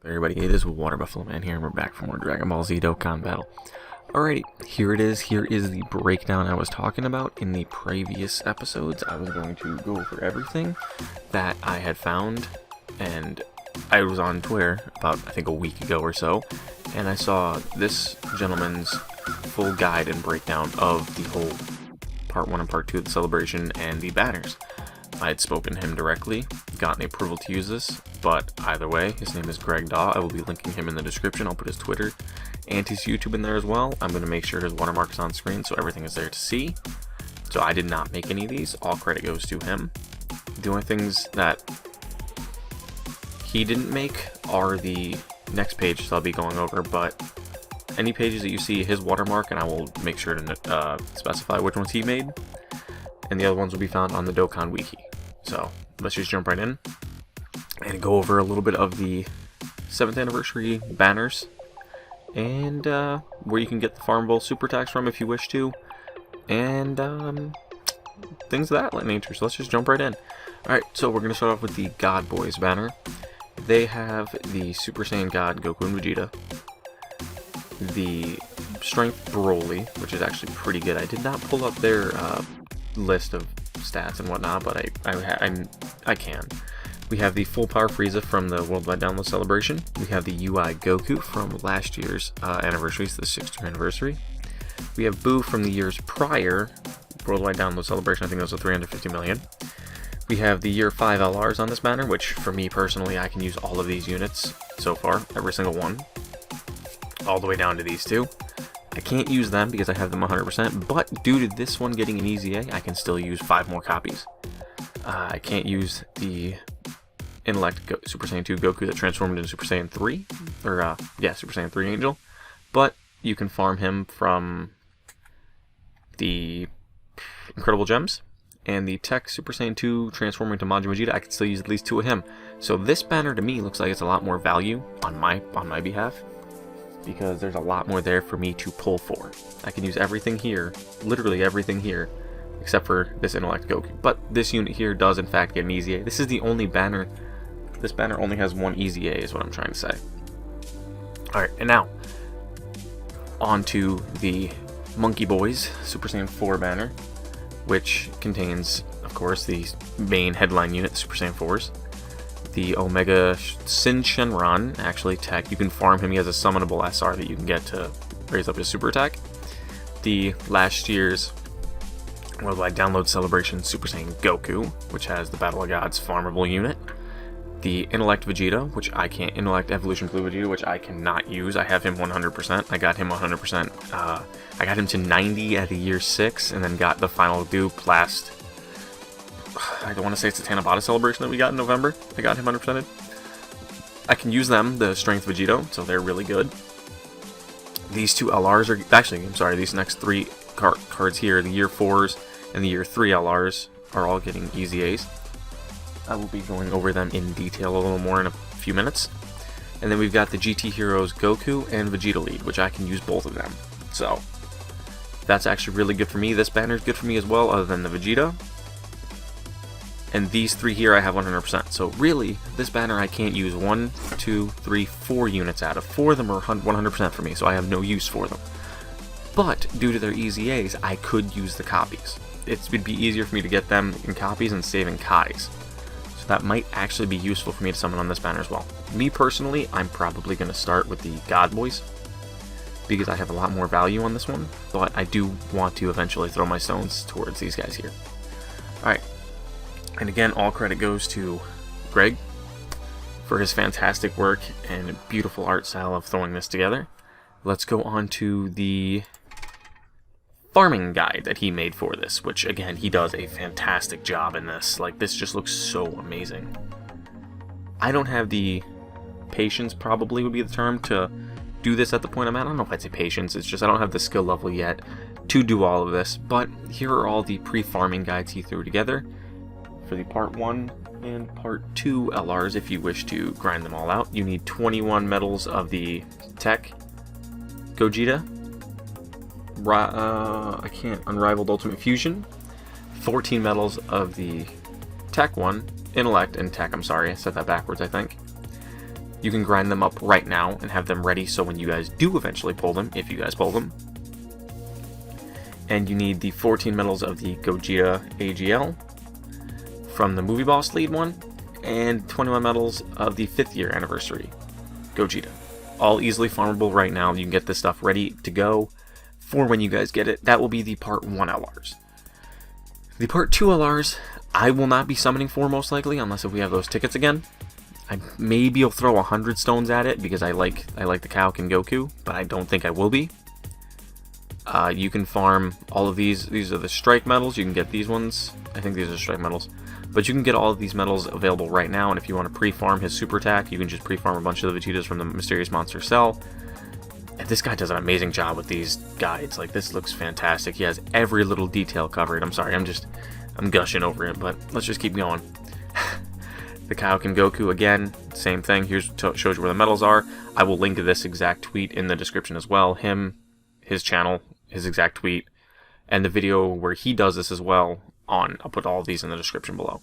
Everybody, it is Water Buffalo Man here, and we're back for more Dragon Ball Z Dokkan battle. Alrighty, here it is. Here is the breakdown I was talking about in the previous episodes. I was going to go over everything that I had found, and I was on Twitter about, I think, a week ago or so, and I saw this gentleman's full guide and breakdown of the whole Part 1 and Part 2 of the celebration and the banners. I had spoken to him directly, gotten approval to use this, but either way, his name is Greg Daw. I will be linking him in the description. I'll put his Twitter and his YouTube in there as well. I'm going to make sure his watermark is on screen so everything is there to see. So I did not make any of these. All credit goes to him. The only things that he didn't make are the next page that I'll be going over, but any pages that you see his watermark, and I will make sure to specify which ones he made, and the other ones will be found on the Dokkan Wiki. So let's just jump right in and go over a little bit of the 7th anniversary banners and where you can get the farmable super attacks from if you wish to, and things of that nature. So let's just jump right in. Alright, so we're going to start off with the God Boys banner. They have the Super Saiyan God Goku and Vegeta, the Strength Broly, which is actually pretty good. I did not pull up their list of stats and whatnot, but I can. We have the Full Power Frieza from the Worldwide Download Celebration. We have the UI Goku from last year's anniversary, so the 6th year anniversary. We have Boo from the years prior, Worldwide Download Celebration. I think that was a 350 million. We have the year 5 LRs on this banner, which for me personally, I can use all of these units so far, every single one, all the way down to these two. I can't use them because I have them 100%, but due to this one getting an easy A, I can still use 5 more copies. I can't use the Intellect Super Saiyan 2 Goku that transformed into Super Saiyan 3, or Super Saiyan 3 Angel, but you can farm him from the Incredible Gems, and the Tech Super Saiyan 2 transforming to Majin Vegeta. I can still use at least 2 of him. So this banner to me looks like it's a lot more value on my behalf, because there's a lot more there for me to pull for. I can use everything here, literally everything here, except for this Intellect Goku. But this unit here does in fact get an easy A. This is the only banner, this banner only has one easy A is what I'm trying to say. Alright, and now, on to the Monkey Boys Super Saiyan 4 banner, which contains, of course, the main headline unit, the Super Saiyan 4s. The Omega Sin Shenron, actually tech. You can farm him. He has a summonable SR that you can get to raise up his super attack. The last year's Worldwide Download Celebration Super Saiyan Goku, which has the Battle of Gods farmable unit. The Intellect Vegeta, which I can't, Intellect Evolution Blue Vegeta, which I cannot use. I have him 100%. I got him 100%. I got him to 90 at the year 6, and then got the final dupe last. I don't want to say it's the Tanabata celebration that we got in November. I got him 100%. I can use them, the Strength Vegito, so they're really good. These two LRs are, actually, I'm sorry, these next 3 cards here, the year 4s and the year 3 LRs, are all getting easy A's. I will be going over them in detail a little more in a few minutes. And then we've got the GT Heroes Goku and Vegeta Lead, which I can use both of them. So, that's actually really good for me. This banner is good for me as well, other than the Vegeta. And these 3 here I have 100%. So really, this banner I can't use 1, 2, 3, 4 units out of. 4 of them are 100% for me, so I have no use for them. But due to their easy A's, I could use the copies. It would be easier for me to get them in copies and save in Kais. So that might actually be useful for me to summon on this banner as well. Me personally, I'm probably going to start with the God Boys, because I have a lot more value on this one, but I do want to eventually throw my stones towards these guys here. Alright. And again, all credit goes to Greg for his fantastic work and beautiful art style of throwing this together. Let's go on to the farming guide that he made for this, which again, he does a fantastic job in this. Like, this just looks so amazing. I don't have the patience, probably would be the term, to do this at the point I'm at. I don't know if I'd say patience, it's just I don't have the skill level yet to do all of this, but here are all the pre-farming guides he threw together for the Part 1 and Part 2 LRs. If you wish to grind them all out, you need 21 medals of the Tech Gogeta, Unrivaled Ultimate Fusion, 14 medals of the Tech one, Intellect and Tech, I'm sorry, I said that backwards, I think. You can grind them up right now and have them ready so when you guys do eventually pull them, if you guys pull them. And you need the 14 medals of the Gogeta AGL from the Movie Boss lead one, and 21 medals of the 5th year anniversary Gogeta. All easily farmable right now. You can get this stuff ready to go for when you guys get it. That will be the Part 1 LRs. The Part 2 LRs, I will not be summoning for most likely, unless if we have those tickets again. I maybe will throw 100 stones at it because I like the Awoken Goku, but I don't think I will be. You can farm all of these. These are the strike medals. You can get these ones. I think these are strike medals. But you can get all of these medals available right now, and if you want to pre-farm his super attack, you can just pre-farm a bunch of the Vegetas from the Mysterious Monster Cell. And this guy does an amazing job with these guides. Like, this looks fantastic. He has every little detail covered. I'm sorry, I'm gushing over it, but let's just keep going. The Awoken Goku, again, same thing. Here's shows you where the medals are. I will link this exact tweet in the description as well. Him, his channel, his exact tweet, and the video where he does this as well. I'll put all of these in the description below.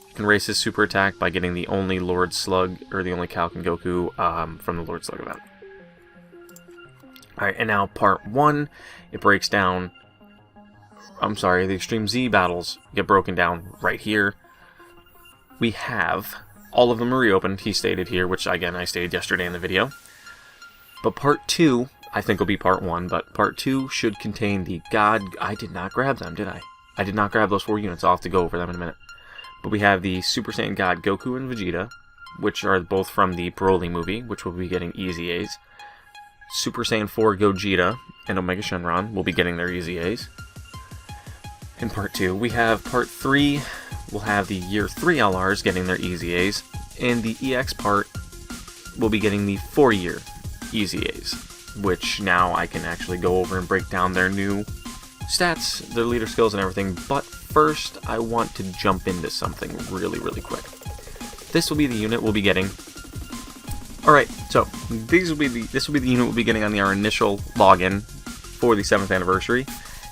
You can raise his super attack by getting the only Lord Slug, or the only Awoken Goku from the Lord Slug event. Alright, and now Part 1, it breaks down... I'm sorry, the Extreme Z battles get broken down right here. We have... all of them are reopened, he stated here, which again I stated yesterday in the video. But Part 2, I think will be Part 1, but Part 2 should contain the God... I did not grab them, did I? I did not grab those 4 units. I'll have to go over them in a minute. But we have the Super Saiyan God Goku and Vegeta, which are both from the Broly movie, which will be getting Easy A's. Super Saiyan 4 Gogeta and Omega Shenron will be getting their Easy A's. In Part 2, we have Part 3, we'll have the Year 3 LRs getting their Easy A's, and the EX part will be getting the 4-year Easy A's, which now I can actually go over and break down their new stats, their leader skills, and everything. But first, I want to jump into something really, really quick. This will be the unit we'll be getting. Alright, so this will be the unit we'll be getting on our initial login for the 7th anniversary.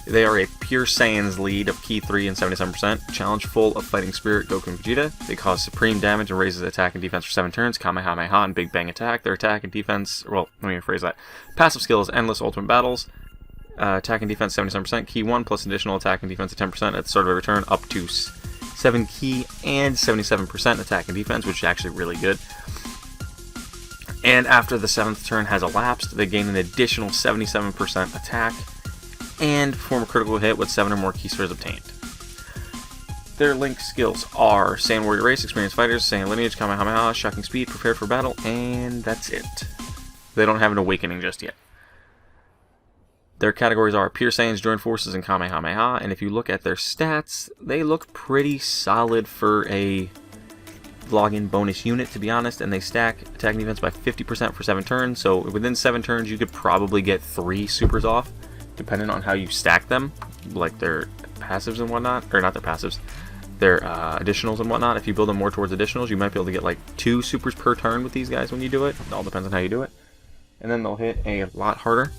They are a Pure Saiyan's lead of Ki 3 and 77%, challenge full of Fighting Spirit, Goku and Vegeta. They cause supreme damage and raises attack and defense for 7 turns, Kamehameha and Big Bang attack. Their attack and defense, well, let me rephrase that. Passive skill is Endless Ultimate Battles. Attack and defense 77%, Ki 1 plus additional attack and defense at 10% at the start of every turn, up to 7 Ki and 77% attack and defense, which is actually really good. And after the 7th turn has elapsed, they gain an additional 77% attack and perform a critical hit with 7 or more Ki spheres obtained. Their link skills are Saiyan Warrior Race, Experienced Fighters, Saiyan Lineage, Kamehameha, Shocking Speed, Prepared for Battle, and that's it. They don't have an Awakening just yet. Their categories are Pure Saiyans, Joint Forces, and Kamehameha, and if you look at their stats, they look pretty solid for a login bonus unit, to be honest, and they stack attack and defense by 50% for 7 turns, so within 7 turns you could probably get 3 supers off, depending on how you stack them, like their passives and whatnot, or not their passives, their additionals and whatnot. If you build them more towards additionals, you might be able to get like 2 supers per turn with these guys when you do it. It all depends on how you do it. And then they'll hit a lot harder.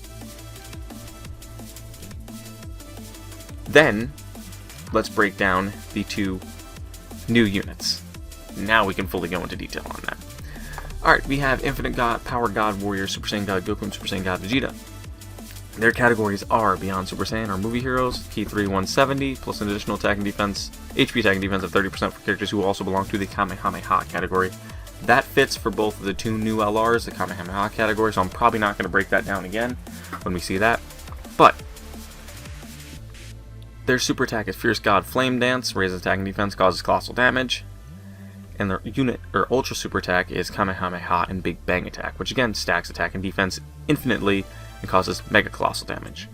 Then, let's break down the 2 new units. Now we can fully go into detail on that. Alright, we have Infinite God, Power God, Warrior, Super Saiyan God, Goku, and Super Saiyan God, Vegeta. Their categories are Beyond Super Saiyan are movie heroes, Ki 3 170, plus an additional attack and defense, HP attack and defense of 30% for characters who also belong to the Kamehameha category. That fits for both of the 2 new LRs, the Kamehameha category, so I'm probably not going to break that down again when we see that. But their super attack is Fierce God Flame Dance, raises attack and defense, causes colossal damage. And their unit, or ultra super attack, is Kamehameha and Big Bang attack, which again stacks attack and defense infinitely and causes mega colossal damage.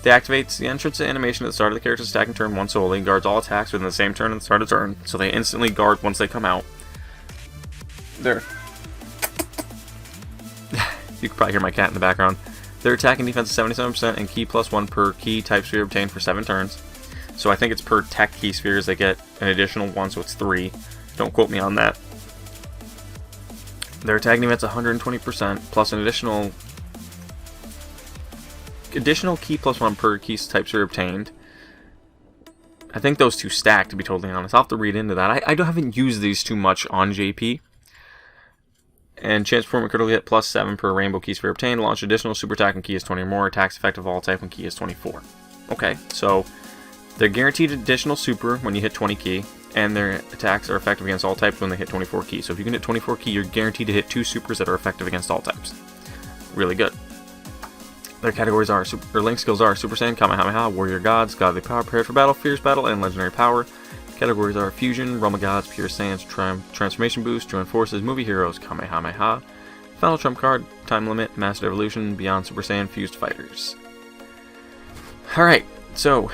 They activates the entrance animation at the start of the character's attacking turn once solely, guards all attacks within the same turn at the start of turn, so they instantly guard once they come out. Their you can probably hear my cat in the background. Their attack and defense is 77% and Ki plus 1 per Ki type sphere obtained for 7 turns. So I think it's per tech Ki spheres they get an additional 1, so it's 3. Don't quote me on that. Their attack and defense 120% plus an additional Ki plus 1 per Ki type sphere obtained. I think those 2 stack, to be totally honest. I'll have to read into that. I haven't used these too much on JP. And chance to perform a critical hit plus 7 per rainbow key sphere obtained. Launch additional super attack when key is 20 or more. Attacks effective all type when key is 24. Okay, so they're guaranteed additional super when you hit 20 key, and their attacks are effective against all types when they hit 24 key. So if you can hit 24 key, you're guaranteed to hit 2 supers that are effective against all types. Really good. Their categories are, link skills are Super Saiyan, Kamehameha, Warrior Gods, Godly Power, Prepared for Battle, Fierce Battle, and Legendary Power. Categories are Fusion, Realm of Gods, Pure Saiyans, Transformation Boost, Join Forces, Movie Heroes, Kamehameha, Final Trump Card, Time Limit, Master Evolution, Beyond Super Saiyan, Fused Fighters. Alright, so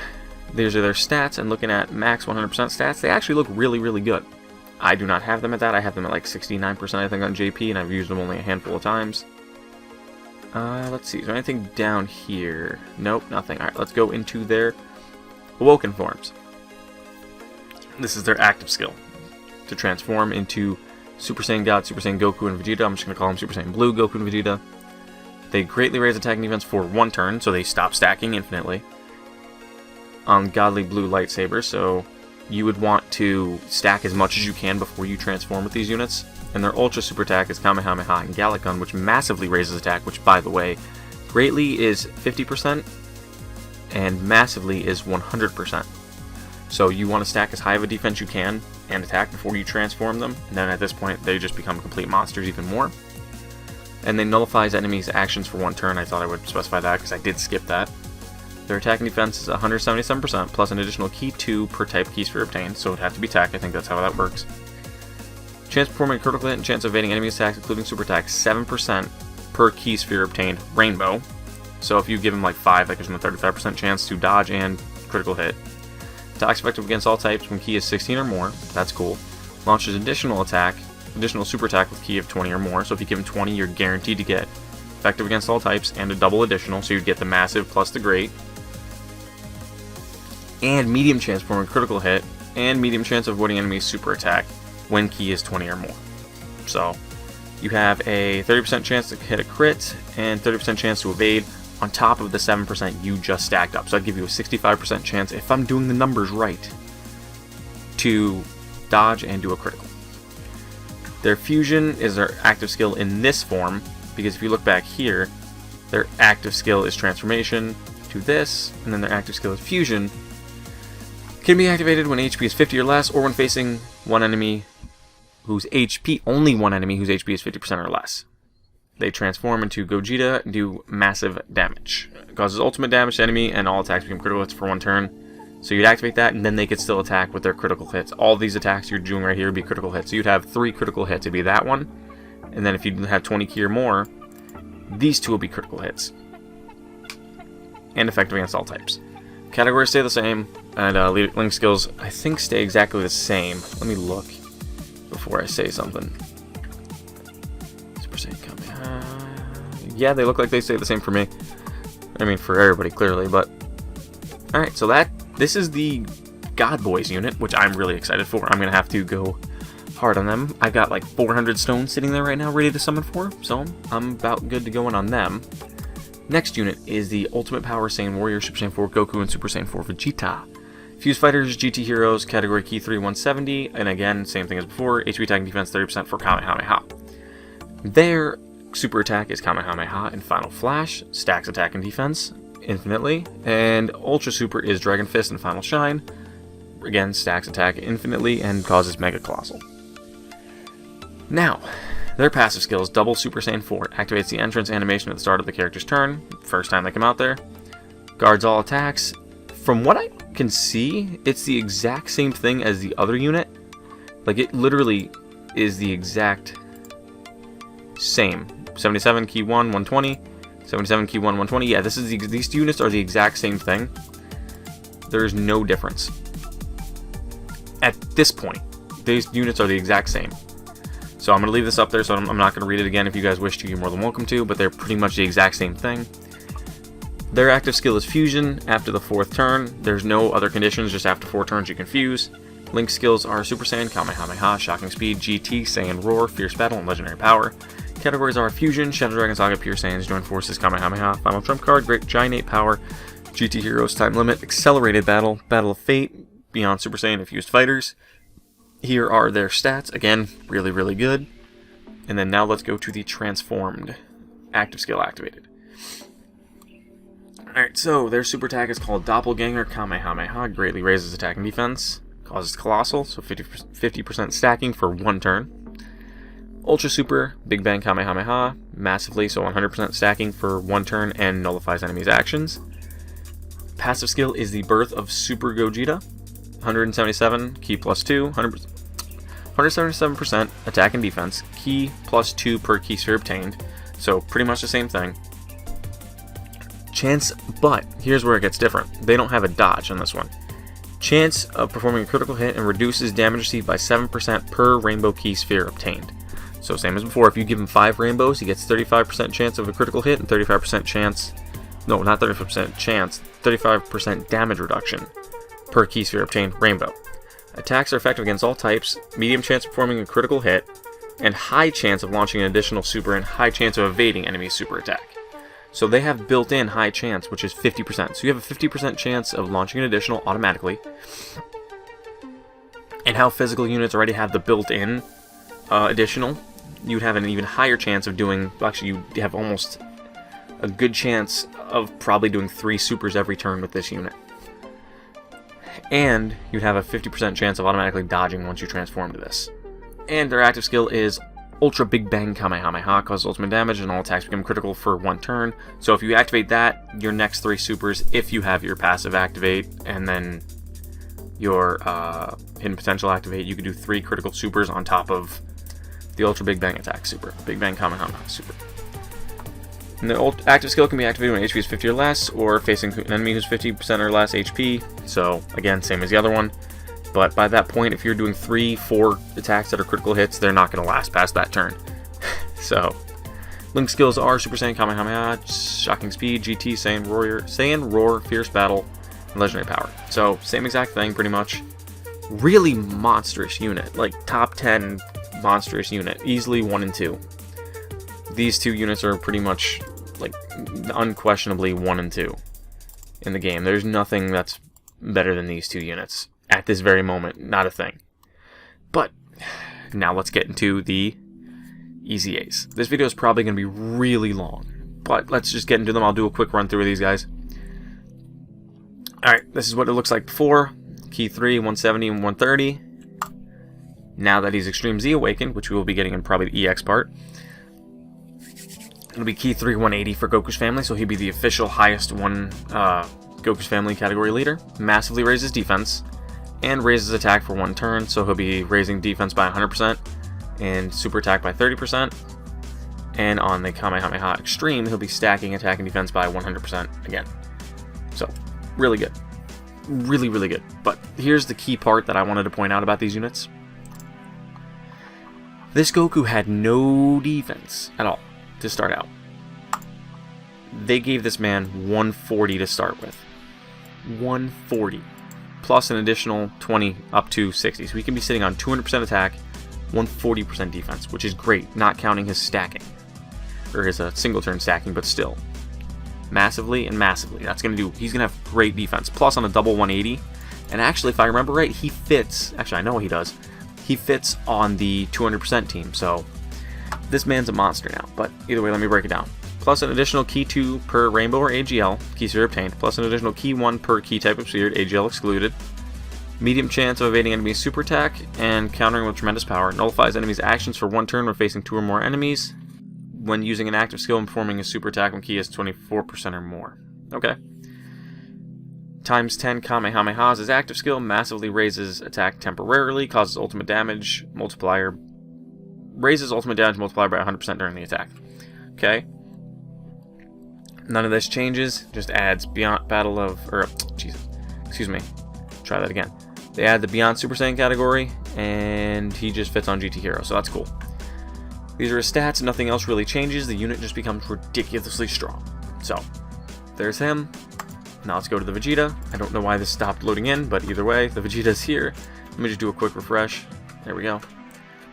these are their stats, and looking at max 100% stats, they actually look really, really good. I do not have them at that. I have them at like 69% I think on JP, and I've used them only a handful of times. Let's see, is there anything down here? Nope, nothing. Alright, let's go into their Awoken Forms. This is their active skill, to transform into Super Saiyan God, Super Saiyan Goku, and Vegeta. I'm just going to call them Super Saiyan Blue, Goku, and Vegeta. They greatly raise attack and defense for 1 turn, so they stop stacking infinitely. On Godly Blue Lightsaber, so you would want to stack as much as you can before you transform with these units. And their Ultra Super Attack is Kamehameha and Gallic Gun, which massively raises attack, which, by the way, greatly is 50%, and massively is 100%. So you want to stack as high of a defense you can and attack before you transform them, and then at this point they just become complete monsters even more. And they nullifies enemies' actions for 1 turn. I thought I would specify that because I did skip that. Their attack and defense is 177%, plus an additional key 2 per type key sphere obtained, so it would have to be attack. I think that's how that works. Chance of performing a critical hit and chance of evading enemy attacks, including super attacks, 7% per key sphere obtained rainbow. So if you give him like 5, that gives him a 35% chance to dodge and critical hit. Attacks effective against all types when key is 16 or more. That's cool. Launches additional super attack with key of 20 or more. So if you give him 20, you're guaranteed to get effective against all types and a double additional, so you'd get the massive plus the great. And medium chance for a critical hit, and medium chance of avoiding enemy's super attack when key is 20 or more. So you have a 30% chance to hit a crit and 30% chance to evade on top of the 7% you just stacked up. So I'd give you a 65% chance, if I'm doing the numbers right, to dodge and do a critical. Their fusion is their active skill in this form, because if you look back here, their active skill is transformation to this, and then their active skill is fusion. Can be activated when HP is 50 or less, or when facing one enemy whose HP, only one enemy whose HP is 50% or less. They transform into Gogeta and do massive damage. It causes ultimate damage to enemy, and all attacks become critical hits for 1 turn. So you'd activate that, and then they could still attack with their critical hits. All these attacks you're doing right here would be critical hits. So you'd have 3 critical hits. It'd be that one, and then if you have 20 key or more, these 2 will be critical hits. And effective against all types. Categories stay the same, and link skills, I think, stay exactly the same. Let me look before I say something. Super Saiyan Kamehameha. Yeah, they look like they stay the same for me. I mean, for everybody, clearly, but... Alright, so this is the God Boys unit, which I'm really excited for. I'm going to have to go hard on them. I've got like 400 stones sitting there right now ready to summon for, so I'm about good to go in on them. Next unit is the Ultimate Power Saiyan Warrior, Super Saiyan 4 Goku, and Super Saiyan 4 Vegeta. Fused Fighters, GT Heroes, category key 3, 170, and again, same thing as before, HP attack and defense 30% for Kamehameha. Their super attack is Kamehameha and Final Flash, stacks attack and defense infinitely, and Ultra Super is Dragon Fist and Final Shine, again, stacks attack infinitely and causes Mega Colossal. Now, their passive skill is Double Super Saiyan 4, activates the entrance animation at the start of the character's turn, first time they come out there, guards all attacks. From what I can see, it's the exact same thing as the other unit. Like, it literally is the exact same. 77 key 1, 120, 77 key 1, 120. Yeah, these units are the exact same thing. There's no difference. At this point, these units are the exact same. So I'm going to leave this up there, so I'm not going to read it again. If you guys wish to, you're more than welcome to, but they're pretty much the exact same thing. Their active skill is Fusion after the 4th turn. There's no other conditions, just after 4 turns you can fuse. Link skills are Super Saiyan, Kamehameha, Shocking Speed, GT, Saiyan Roar, Fierce Battle, and Legendary Power. Categories are Fusion, Shadow Dragon Saga, Pure Saiyans, Join Forces, Kamehameha, Final Trump Card, Great Giant Power, GT Heroes, Time Limit, Accelerated Battle, Battle of Fate, Beyond Super Saiyan, and Fused Fighters. Here are their stats. Again, really, really good. And then now let's go to the transformed active skill activated. Alright, so their super attack is called Doppelganger Kamehameha. Greatly raises attack and defense. Causes Colossal, so 50% stacking for 1 turn. Ultra Super, Big Bang Kamehameha. Massively, so 100% stacking for 1 turn and nullifies enemies' actions. Passive skill is the Birth of Super Gogeta. 177, Ki +2, 177% attack and defense, Ki +2 per Ki sphere obtained, so pretty much the same thing. Chance, but here's where it gets different. They don't have a dodge on this one. Chance of performing a critical hit and reduces damage received by 7% per rainbow Ki sphere obtained. So same as before, if you give him 5 rainbows, he gets 35% chance of a critical hit and 35% chance, no, not 35% chance, 35% damage reduction per Ki sphere obtained rainbow. Attacks are effective against all types, medium chance of performing a critical hit, and high chance of launching an additional super and high chance of evading enemy's super attack. So they have built-in high chance, which is 50%. So you have a 50% chance of launching an additional automatically. And how physical units already have the built-in additional, you'd have an even higher chance of doing, actually you have almost a good chance of probably doing 3 supers every turn with this unit. And you'd have a 50% chance of automatically dodging once you transform to this. And their active skill is Ultra Big Bang Kamehameha, causes ultimate damage and all attacks become critical for 1 turn. So if you activate that, your next 3 supers, if you have your passive activate and then your hidden potential activate, you can do 3 critical supers on top of the Ultra Big Bang attack super, Big Bang Kamehameha super. And the active skill can be activated when HP is 50 or less, or facing an enemy who's 50% or less HP. So again, same as the other one. But by that point, if you're doing 3-4 attacks that are critical hits, they're not going to last past that turn. So, Link skills are Super Saiyan Kamehameha, Shocking Speed, GT, Saiyan Roar, Fierce Battle, and Legendary Power. So, same exact thing, pretty much. Really monstrous unit, like top 10 monstrous unit, easily 1 and 2. These 2 units are pretty much, like, unquestionably 1 and 2 in the game. There's nothing that's better than these 2 units. At this very moment, not a thing. But now let's get into the Easy A's. This video is probably going to be really long, but let's just get into them. I'll do a quick run through of these guys. Alright, this is what it looks like before. Ki 3, 170, and 130. Now that he's Extreme Z Awakened, which we will be getting in probably the EX part, it'll be Ki 3, 180 for Goku's family, so he'll be the official highest one Goku's family category leader. Massively raises defense and raises attack for 1 turn, so he'll be raising defense by 100% and super attack by 30%. And on the Kamehameha Extreme, he'll be stacking attack and defense by 100% again. So, really good. Really, really good. But here's the key part that I wanted to point out about these units. This Goku had no defense at all to start out. They gave this man 140 to start with. 140. Plus an additional 20 up to 60. So he can be sitting on 200% attack, 140% defense, which is great, not counting his stacking. Or his single turn stacking, but still. Massively and massively. That's going to do, he's going to have great defense. Plus on a double 180. And actually, if I remember right, he fits, actually I know he does, he fits on the 200% team. So this man's a monster now. But either way, let me break it down. Plus an additional Ki 2 per Rainbow or AGL, Ki sphere obtained, plus an additional Ki 1 per Ki type of sphere, AGL excluded. Medium chance of evading enemy's super attack and countering with tremendous power. Nullifies enemy's actions for 1 turn when facing 2 or more enemies. When using an active skill and performing a super attack when Ki is 24% or more. Okay. Times 10 Kamehamehas is active skill, massively raises attack temporarily, causes ultimate damage multiplier, raises ultimate damage multiplier by 100% during the attack. Okay. None of this changes, just adds Beyond Battle of, or, Jesus, excuse me, try that again. They add the Beyond Super Saiyan category, and he just fits on GT Hero, so that's cool. These are his stats, nothing else really changes, the unit just becomes ridiculously strong. So, there's him. Now let's go to the Vegeta. I don't know why this stopped loading in, but either way, the Vegeta's here. Let me just do a quick refresh. There we go.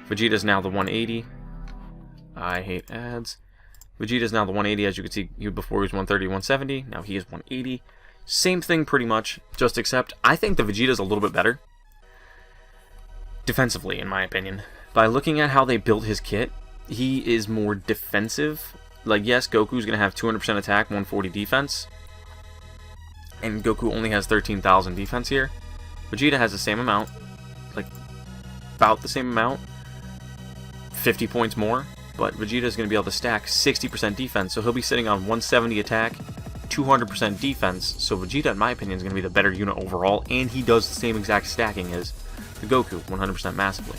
Vegeta's now the 180. I hate ads. Vegeta's now the 180, as you can see, before he was 130, 170, now he is 180. Same thing pretty much, just except I think the Vegeta's a little bit better. Defensively, in my opinion. By looking at how they built his kit, he is more defensive. Like, yes, Goku's going to have 200% attack, 140 defense. And Goku only has 13,000 defense here. Vegeta has the same amount. Like, about the same amount. 50 points more. But Vegeta's going to be able to stack 60% defense. So he'll be sitting on 170 attack, 200% defense. So Vegeta, in my opinion, is going to be the better unit overall. And he does the same exact stacking as the Goku, 100% massively.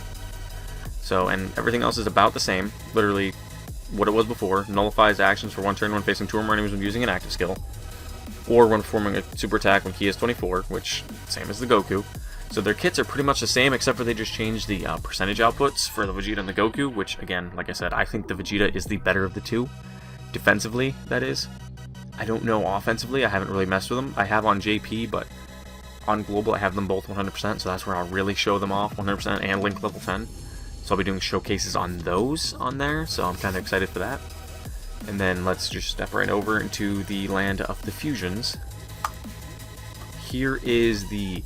So, and everything else is about the same. Literally what it was before. Nullifies actions for one turn when facing 2 or more enemies when using an active skill. Or when performing a super attack when Ki is 24, which, same as the Goku. So their kits are pretty much the same, except for they just changed the percentage outputs for the Vegeta and the Goku, which, again, like I said, I think the Vegeta is the better of the two. Defensively, that is. I don't know offensively, I haven't really messed with them. I have on JP, but on Global I have them both 100%, so that's where I'll really show them off, 100% and Link level 10. So I'll be doing showcases on those on there, so I'm kind of excited for that. And then let's just step right over into the land of the fusions. Here is the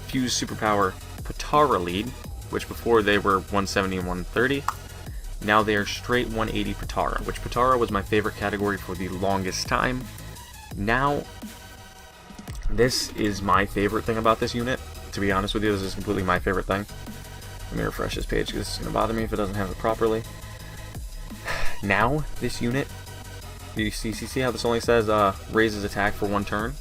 Fused Superpower Potara lead, which before they were 170 and 130. Now they are straight 180 Potara, which Potara was my favorite category for the longest time. Now, this is my favorite thing about this unit. To be honest with you, this is completely my favorite thing. Let me refresh this page because this is going to bother me if it doesn't have it properly. Now, this unit, you see how this only says raises attack for 1 turn?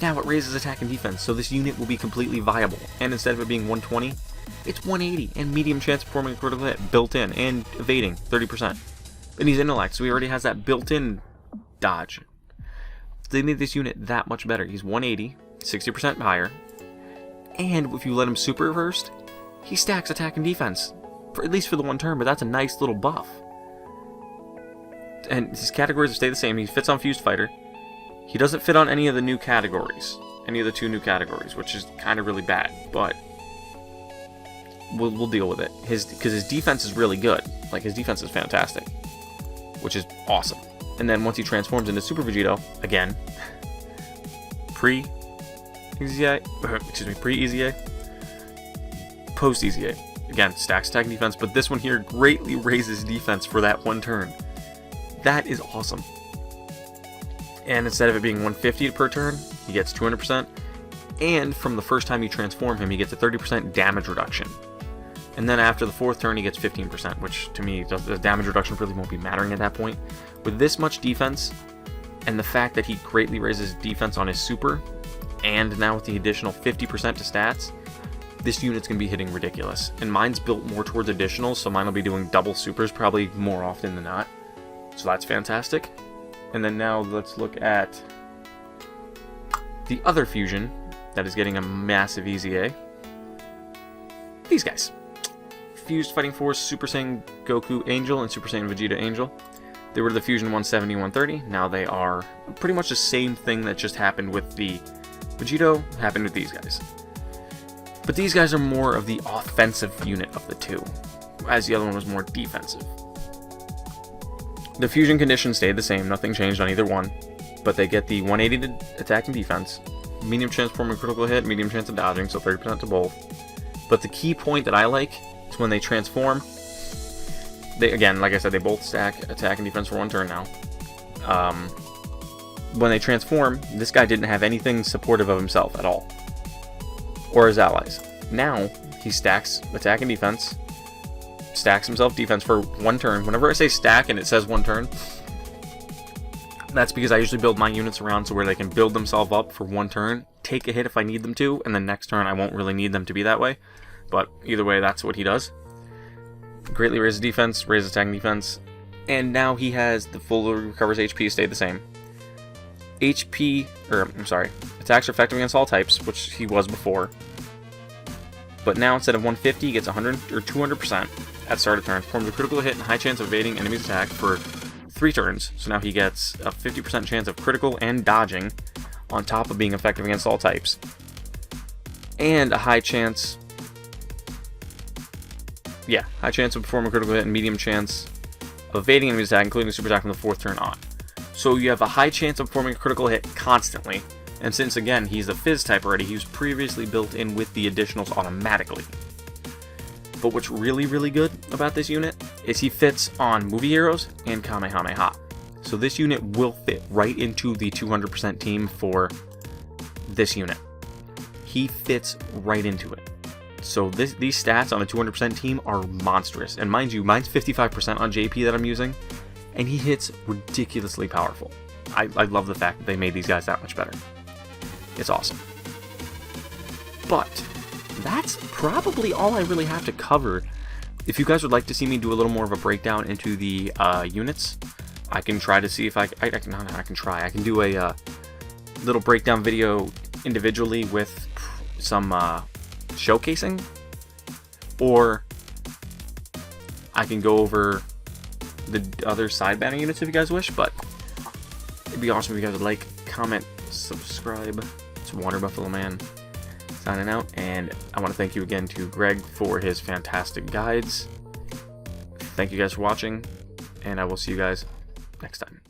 Now it raises attack and defense, so this unit will be completely viable. And instead of it being 120, it's 180, and medium chance of performing a critical hit, built in, and evading, 30%. And he's intellect, so he already has that built-in dodge. They made this unit that much better. He's 180, 60% higher, and if you let him super first, he stacks attack and defense, for at least for the 1 turn, but that's a nice little buff. And his categories stay the same. He fits on Fused Fighter. He doesn't fit on any of the new categories, any of the 2 new categories, which is kind of really bad, but we'll deal with it. Because his defense is really good. Like, his defense is fantastic, which is awesome. And then once he transforms into Super Vegeta, again, pre-EZA, post-EZA. Again, stacks attack and defense, but this one here greatly raises defense for that 1 turn. That is awesome. And instead of it being 150 per turn, he gets 200%. And from the first time you transform him, he gets a 30% damage reduction. And then after the 4th turn, he gets 15%, which to me, the damage reduction really won't be mattering at that point. With this much defense, and the fact that he greatly raises defense on his super, and now with the additional 50% to stats, this unit's going to be hitting ridiculous. And mine's built more towards additionals, so mine will be doing double supers probably more often than not. So that's fantastic. And then now let's look at the other fusion that is getting a massive EZA. These guys. Fused Fighting Force, Super Saiyan Goku Angel, and Super Saiyan Vegeta Angel. They were the Fusion 170, 130. Now they are pretty much the same thing that just happened with the Vegito, happened with these guys. But these guys are more of the offensive unit of the 2, as the other one was more defensive. The fusion conditions stayed the same, nothing changed on either one, but they get the 180 to attack and defense, medium chance forming a critical hit, medium chance of dodging, so 30% to both. But the key point that I like is when they transform, they, again, like I said, they both stack attack and defense for 1 turn now. When they transform, this guy didn't have anything supportive of himself at all, or his allies. Now, he stacks attack and defense, stacks himself defense for 1 turn. Whenever I say stack and it says 1 turn, that's because I usually build my units around so where they can build themselves up for 1 turn, take a hit if I need them to, and then next turn I won't really need them to be that way. But either way, that's what he does. Greatly raises defense, raises attack and defense, and now he has the full recovers HP stayed the same. Attacks are effective against all types, which he was before. But now instead of 150, he gets 100 or 200% at start of turn. Performs a critical hit and high chance of evading enemy's attack for 3 turns. So now he gets a 50% chance of critical and dodging on top of being effective against all types. And a high chance of performing a critical hit and medium chance of evading enemy's attack, including a super attack from the 4th turn on. So you have a high chance of performing a critical hit constantly. And since, again, he's a Fizz type already, he was previously built in with the additionals automatically. But what's really, really good about this unit is he fits on movie heroes and Kamehameha. So this unit will fit right into the 200% team for this unit. He fits right into it. So these stats on the 200% team are monstrous. And mind you, mine's 55% on JP that I'm using, and he hits ridiculously powerful. I love the fact that they made these guys that much better. It's awesome. But that's probably all I really have to cover. If you guys would like to see me do a little more of a breakdown into the units, I can try to see if I can do a little breakdown video individually with some showcasing, or I can go over the other side banner units if you guys wish. But it'd be awesome if you guys would like, comment, subscribe. It's Water Buffalo Man signing out, and I want to thank you again to Greg for his fantastic guides. Thank you guys for watching, and I will see you guys next time.